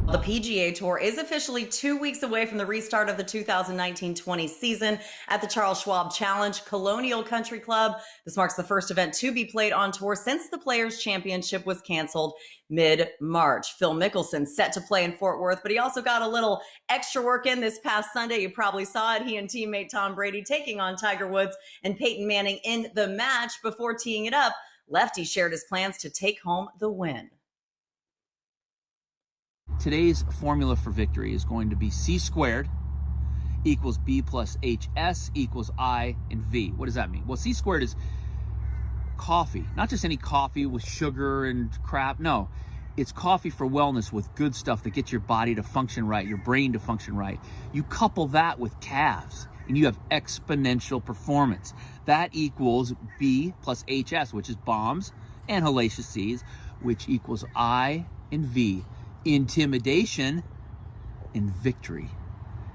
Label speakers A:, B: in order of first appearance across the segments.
A: The PGA Tour is officially 2 weeks away from the restart of the 2019-20 season at the Charles Schwab Challenge Colonial Country Club. This marks the first event to be played on tour since the Players' Championship was canceled mid-March. Phil Mickelson set to play in Fort Worth, but he also got a little extra work in this past Sunday. You probably saw it. He and teammate Tom Brady taking on Tiger Woods and Peyton Manning in the match. Before teeing it up, Lefty shared his plans to take home the win.
B: Today's formula for victory is going to be C squared equals B plus HS equals I and V. What does that mean? Well, C squared is coffee, not just any coffee with sugar and crap. No, it's coffee for wellness with good stuff that gets your body to function right, your brain to function right. You couple that with calves and you have exponential performance. That equals B plus HS, which is bombs and hellacious C's, which equals I and V. Intimidation and victory.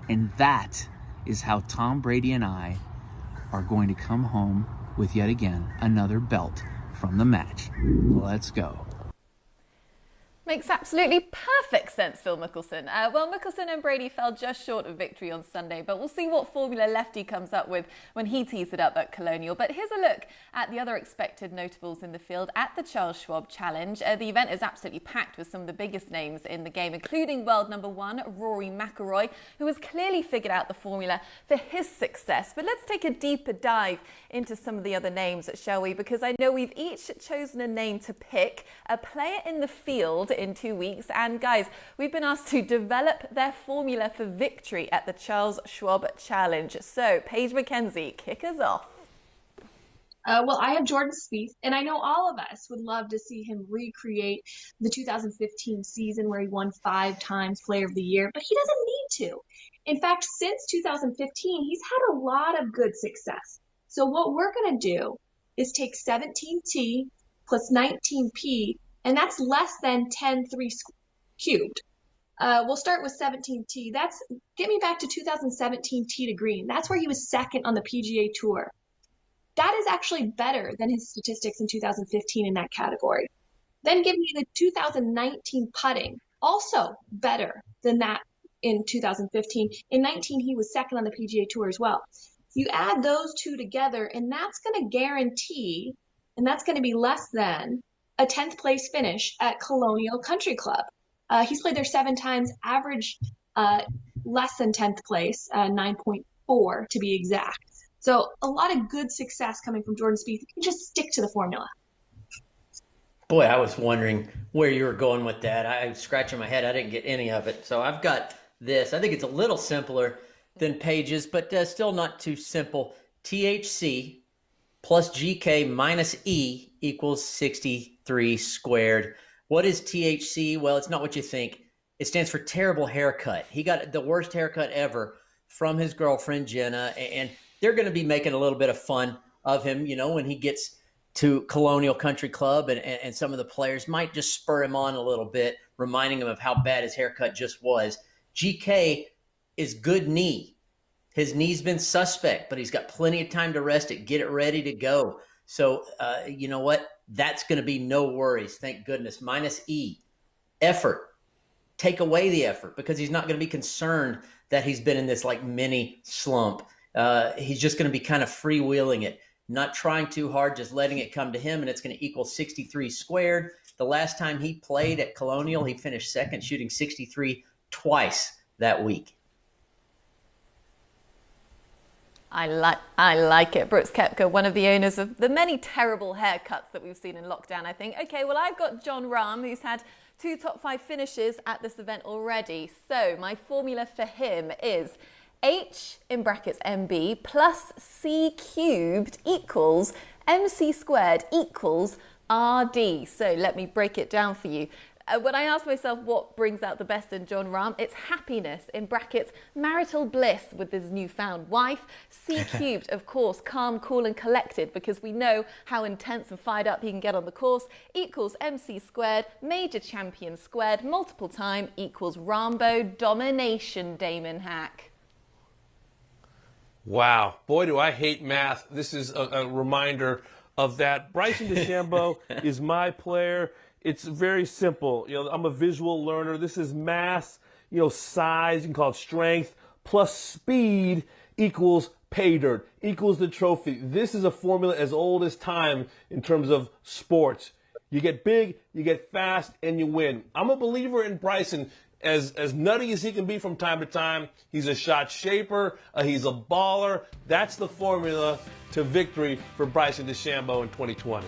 B: And that is how Tom Brady and I are going to come home with yet again another belt from the match. Let's go.
C: Makes absolutely perfect sense, Phil Mickelson. Well, Mickelson and Brady fell just short of victory on Sunday, but we'll see what formula Lefty comes up with when he tees it up at Colonial. But here's a look at the other expected notables in the field at the Charles Schwab Challenge. The event is absolutely packed with some of the biggest names in the game, including world number one, Rory McIlroy, who has clearly figured out the formula for his success. But let's take a deeper dive into some of the other names, shall we? Because I know we've each chosen a name to pick, a player in the field in 2 weeks, and guys, we've been asked to develop their formula for victory at the Charles Schwab Challenge. So, Paige McKenzie, kick us off.
D: Well, I have Jordan Spieth, and I know all of us would love to see him recreate the 2015 season where he won 5 times Player of the Year, but he doesn't need to. In fact, since 2015, he's had a lot of good success. So what we're going to do is take 17T plus 19P, and that's less than 10 3 cubed. We'll start with 17T. Get me back to 2017 tee to green. That's where he was second on the PGA Tour. That is actually better than his statistics in 2015 in that category. Then give me the 2019 putting, also better than that in 2015. In 19, he was second on the PGA Tour as well. You add those two together, and that's going to guarantee, and that's going to be less than a 10th place finish at Colonial Country Club. He's played there 7 times, average less than 10th place, 9.4 to be exact. So a lot of good success coming from Jordan Spieth. You can just stick to the formula.
E: Boy, I was wondering where you were going with that. I was scratching my head. I didn't get any of it. So I've got this. I think it's a little simpler than Paige's, but still not too simple. THC plus GK minus E equals 63 squared. What is THC? Well, it's not what you think. It stands for terrible haircut. He got the worst haircut ever from his girlfriend, Jenna, and they're going to be making a little bit of fun of him, you know, when he gets to Colonial Country Club, and some of the players might just spur him on a little bit, reminding him of how bad his haircut just was. GK is good knee. His knee's been suspect, but he's got plenty of time to rest it, get it ready to go. So, you know what? That's going to be no worries. Thank goodness. Minus E, effort. Take away the effort because he's not going to be concerned that he's been in this like mini slump. He's just going to be kind of freewheeling it, not trying too hard, just letting it come to him, and it's going to equal 63 squared. The last time he played at Colonial, he finished second, shooting 63 twice that week.
C: I like it. Brooks Koepka, one of the owners of the many terrible haircuts that we've seen in lockdown, I think. Okay, well, I've got Jon Rahm, who's had 2 top 5 finishes at this event already. So my formula for him is H in brackets MB plus C cubed equals MC squared equals RD. So let me break it down for you. When I ask myself what brings out the best in Jon Rahm, it's happiness, in brackets, marital bliss with his newfound wife. C cubed, of course, calm, cool and collected, because we know how intense and fired up he can get on the course, equals MC squared, major champion squared, multiple time, equals Rambo domination, Damon Hack.
F: Wow. Boy, do I hate math. This is a reminder of that. Bryson DeChambeau is my player. It's very simple. I'm a visual learner. This is mass, size, you can call it strength, plus speed equals pay dirt, equals the trophy. This is a formula as old as time in terms of sports. You get big, you get fast, and you win. I'm a believer in Bryson. As nutty as he can be from time to time, he's a shot shaper, he's a baller. That's the formula to victory for Bryson DeChambeau in 2020.